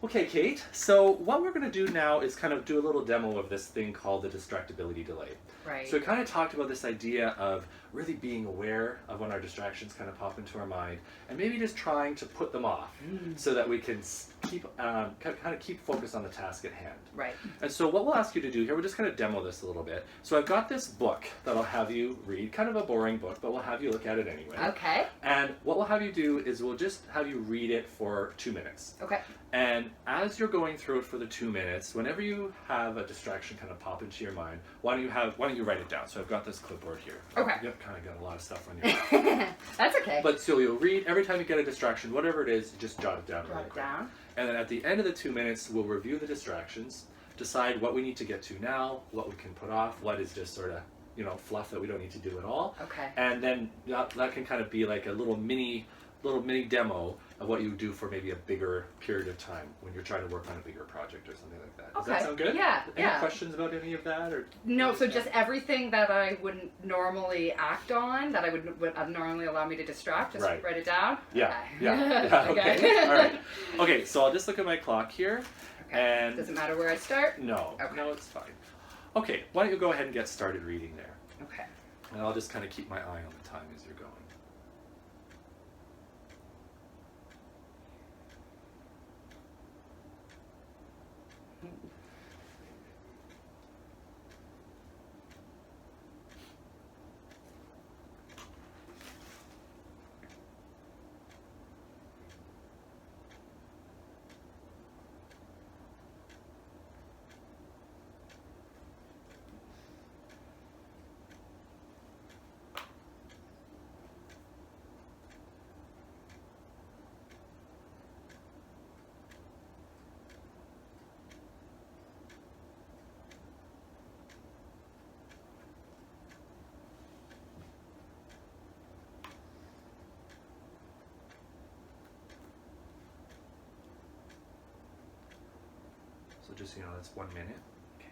Okay, Kate, so what we're going to do now is kind of do a little demo of this thing called the distractibility delay. Right. So we kind of talked about this idea of really being aware of when our distractions kind of pop into our mind and maybe just trying to put them off so that we can keep kind of keep focused on the task at hand. Right. And so what we'll ask you to do here, we're just going to demo this a little bit. So I've got this book that I'll have you read, kind of a boring book, but we'll have you look at it anyway. Okay. And what we'll have you do is we'll just have you read it for 2 minutes. Okay. And as you're going through it for the 2 minutes, whenever you have a distraction kind of pop into your mind, why don't you write it down? So I've got this clipboard here. Okay. You've kind of got a lot of stuff on your That's okay. But so you'll read every time you get a distraction, whatever it is, just jot it down Jot really it quick. down. And then at the end of the 2 minutes, we'll review the distractions, decide what we need to get to now, what we can put off, what is just sort of, fluff that we don't need to do at all. Okay. And then that can kind of be like a little mini demo of what you do for maybe a bigger period of time when you're trying to work on a bigger project or something like that. Does that sound good? Yeah. Any questions about any of that? Or no, so just everything that I wouldn't normally act on, that would normally allow me to distract, just write it down? Yeah. Okay. Yeah. Okay. All right. Okay, so I'll just look at my clock here. Okay. And does it matter where I start? No. Okay. No, it's fine. Okay, why don't you go ahead and get started reading there? Okay. And I'll just kind of keep my eye on the time as you're going. So just, that's 1 minute. Okay.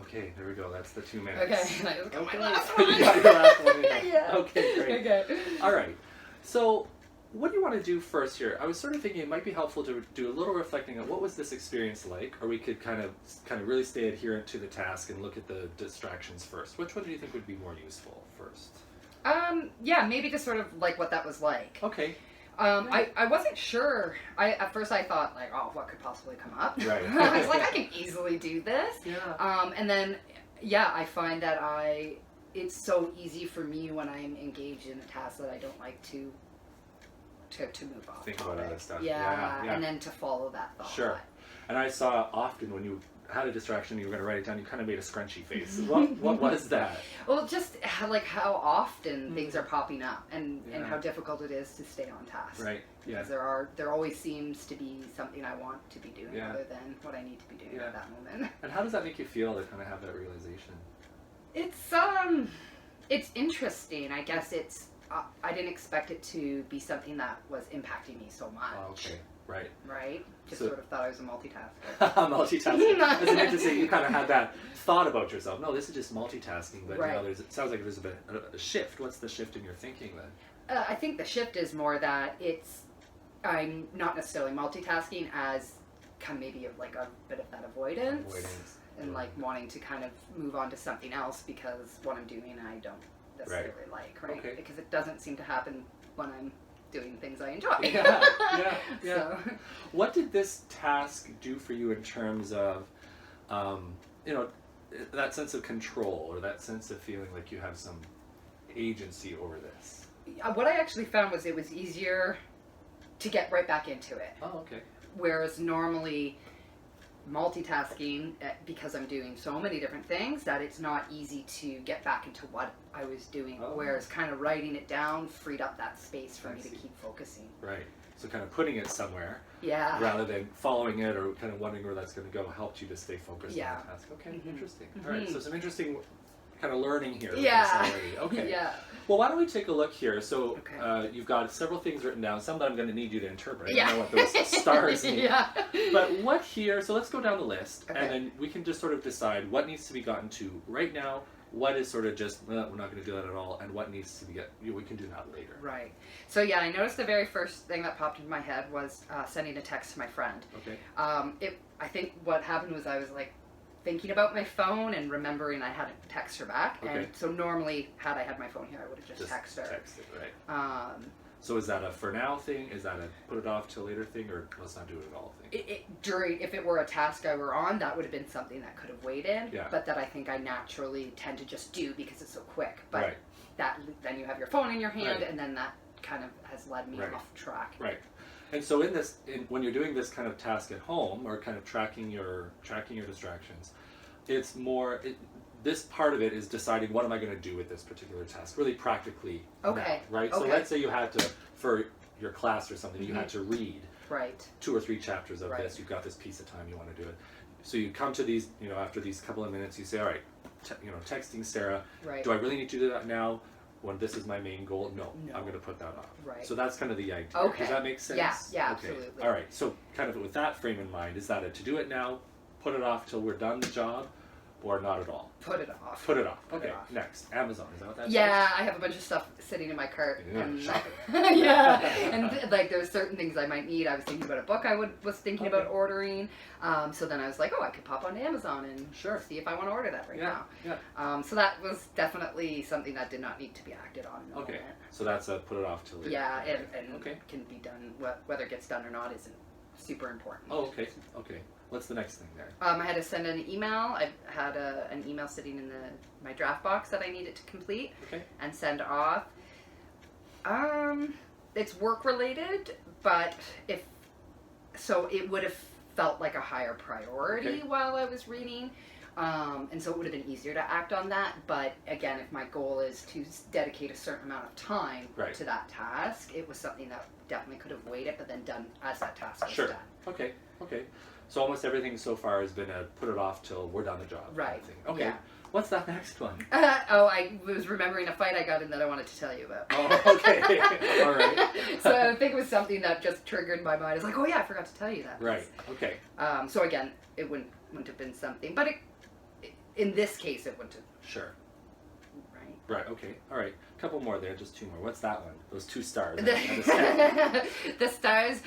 Okay, there we go. That's the 2 minutes. Okay. I got Okay. my last one. You got your last one. Yeah. Okay, great. Okay. All right. So what do you want to do first here? I was sort of thinking it might be helpful to do a little reflecting on what was this experience like, or we could kind of really stay adherent to the task and look at the distractions first. Which one do you think would be more useful first? Yeah, maybe just sort of like what that was like. Okay. I wasn't sure. At first I thought like, oh, what could possibly come up? Right. I was like, I can easily do this. Yeah. And then, yeah, I find that it's so easy for me when I'm engaged in a task that I don't like to move off. Think about other stuff. Yeah, Yeah. and then to follow that thought. Sure. And I saw often when you had a distraction, you were going to write it down, you kind of made a scrunchy face. What was that? Well, just how often things are popping up and how difficult it is to stay on task. Right. Yeah. Because there always seems to be something I want to be doing other than what I need to be doing at that moment. And how does that make you feel to kind of have that realization? It's interesting. I guess I didn't expect it to be something that was impacting me so much. Oh, okay. Right. Right? Just sort of thought I was a multitasker. Multitasking. It's interesting. You kind of had that thought about yourself. No, this is just multitasking. But it sounds like there's a bit a shift. What's the shift in your thinking then? I think the shift is more that I'm not necessarily multitasking as kind of maybe like a bit of that avoidance. And like wanting to kind of move on to something else because what I'm doing I don't necessarily like, right? Okay. Because it doesn't seem to happen when I'm doing things I enjoy. Yeah. So. What did this task do for you in terms of, that sense of control or that sense of feeling like you have some agency over this? What I actually found was it was easier to get right back into it. Oh, okay. Whereas normally multitasking, because I'm doing so many different things, that it's not easy to get back into what I was doing. Oh. Whereas kind of writing it down freed up that space for me to see. keep focusing. Right. So kind of putting it somewhere Yeah. rather than following it or kind of wondering where that's going to go helped you to stay focused Yeah. on the task. Okay, Mhm. interesting. Mhm. All right, so some interesting kind of learning here. with Yeah. this already. Okay. Yeah. Well, why don't we take a look here? So Okay. you've got several things written down. Some that I'm going to need you to interpret. I Yeah. don't know what those stars mean. Yeah. But what here, so let's go down the list Okay. and then we can just sort of decide what needs to be gotten to right now, what is sort of just, we're not going to do that at all, and what needs to be we can do that later. Right. So yeah, I noticed the very first thing that popped into my head was sending a text to my friend. Okay. I think what happened was I was like thinking about my phone and remembering I hadn't text her back. Okay. And so normally, had I had my phone here, I would have just texted her. Text it, right. Um, So is that a for now thing? Is that a put it off till later thing, or let's not do it at all thing? if it were a task I were on, that would have been something that could have waited. Yeah. But that I think I naturally tend to just do because it's so quick. But Right. then you have your phone in your hand, Right. and then that kind of has led me Right. off track. Right. And so when you're doing this kind of task at home or kind of tracking your distractions, it's more this part of it is deciding what am I going to do with this particular task, really practically. Okay. Now, right. So Okay. let's say you had to, for your class or something, you Mhm. had to read Right. 2 or 3 chapters of Right. this. You've got this piece of time you want to do it. So you come to these, after these couple of minutes, you say, all right, texting Sarah. Right. Do I really need to do that now? When this is my main goal? No. No. I'm going to put that off. Right. So that's kind of the idea. Okay. Does that make sense? Yeah, Okay. absolutely. All right. So kind of with that frame in mind, is that to do it now, put it off till we're done the job, or not at all? Put it off. Put it off. Put it Okay. off. Next, Amazon. Is that what that Yeah, I have a bunch of stuff sitting in my cart, Yeah, and shopping. yeah, and like there's certain things I might need. I was thinking about a book I was thinking about Okay. ordering. So then I was like, oh, I could pop onto Amazon and Sure. see if I want to order that right Yeah. now. Yeah. So that was definitely something that did not need to be acted on. In the Okay. moment. So that's a put it off till later. Yeah, and Okay. can be done. Whether it gets done or not isn't super important. Oh, okay. Okay. What's the next thing there? I had to send an email. I had an email sitting in my draft box that I needed to complete Okay. and send off. It's work related, but it would have felt like a higher priority Okay. while I was reading. And so it would have been easier to act on that. But again, if my goal is to dedicate a certain amount of time Right. to that task, it was something that definitely could have waited, but then done as that task was Sure. done. Okay. Okay. So almost everything so far has been a put it off till we're done the job. kind of Right. thing. Okay. Yeah. What's that next one? I was remembering a fight I got in that I wanted to tell you about. Oh, okay. All right. So I think it was something that just triggered my mind. It's like, oh yeah, I forgot to tell you that. Right. Okay. So again, it wouldn't have been something, but in this case, it wouldn't have. Sure. Right. Right. Okay. All right. A couple more there. Just 2 more. What's that one? Those 2 stars. The stars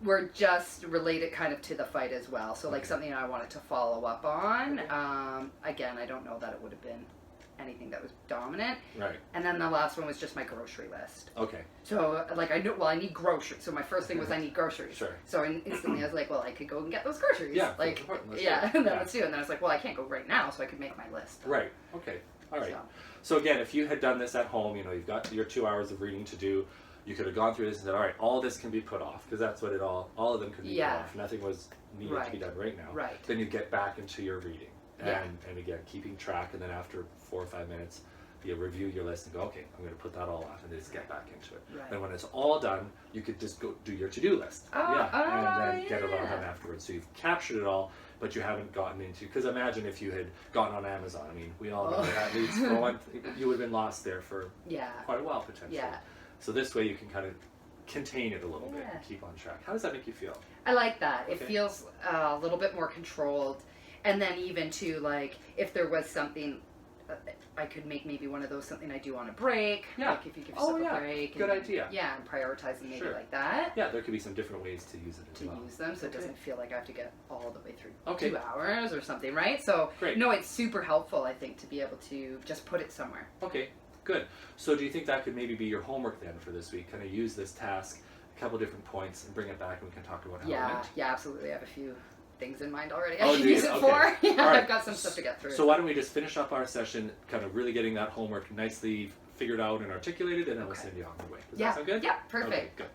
were just related kind of to the fight as well. So like Okay. something I wanted to follow up on. Okay. Again, I don't know that it would have been anything that was dominant. Right. And then the last one was just my grocery list. Okay. So like I knew, well, I need groceries. So my first thing was I need groceries. Sure. So instantly I was like, well, I could go and get those groceries. Yeah. Like, important. Let's yeah, do it. and then Yeah. let's do it. And then I was like, well, I can't go right now, so I could make my list. Right. Okay. All right. So, So again, if you had done this at home, you've got your 2 hours of reading to do. You could have gone through this and said, all right, all this can be put off because that's what all of them could be Yeah. put off. Nothing was needed to be Right. done right now. Right. Then you get back into your reading Yeah. and again, keeping track. And then after 4 or 5 minutes, you review your list and go, okay, I'm going to put that all off and just get back into it. Right. And when it's all done, you could just go do your to-do list. Oh, and then get it all yeah. done afterwards. So you've captured it all, but you haven't gotten into, because imagine if you had gotten on Amazon. I mean, we all know that leads for one, you would have been lost there for yeah. quite a while potentially. Yeah. So this way you can kind of contain it a little bit Yeah. and keep on track. How does that make you feel? I like that. It Okay. feels a little bit more controlled. And then even to like, if there was something, I could make maybe one of those something I do on a break. Yeah. Like if you give yourself a break. Good and, idea. Yeah, and prioritizing maybe Sure. like that. Yeah, there could be some different ways to use it as To well. use them, so it Okay. doesn't feel like I have to get all the way through Okay. 2 hours or something, right? So Great. no, it's super helpful, I think, to be able to just put it somewhere. Okay, good. So do you think that could maybe be your homework then for this week? Kind of use this task, a couple different points, and bring it back, and we can talk about how it Yeah, went? yeah, absolutely. I have a few things in mind already. Oh, I can do you? use it Okay. for. Yeah, All right. I've got some stuff to get through. So why don't we just finish up our session, kind of really getting that homework nicely figured out and articulated, and then we'll Okay. send you on the way. Does Yeah, that sound good? yeah, perfect. Okay, good.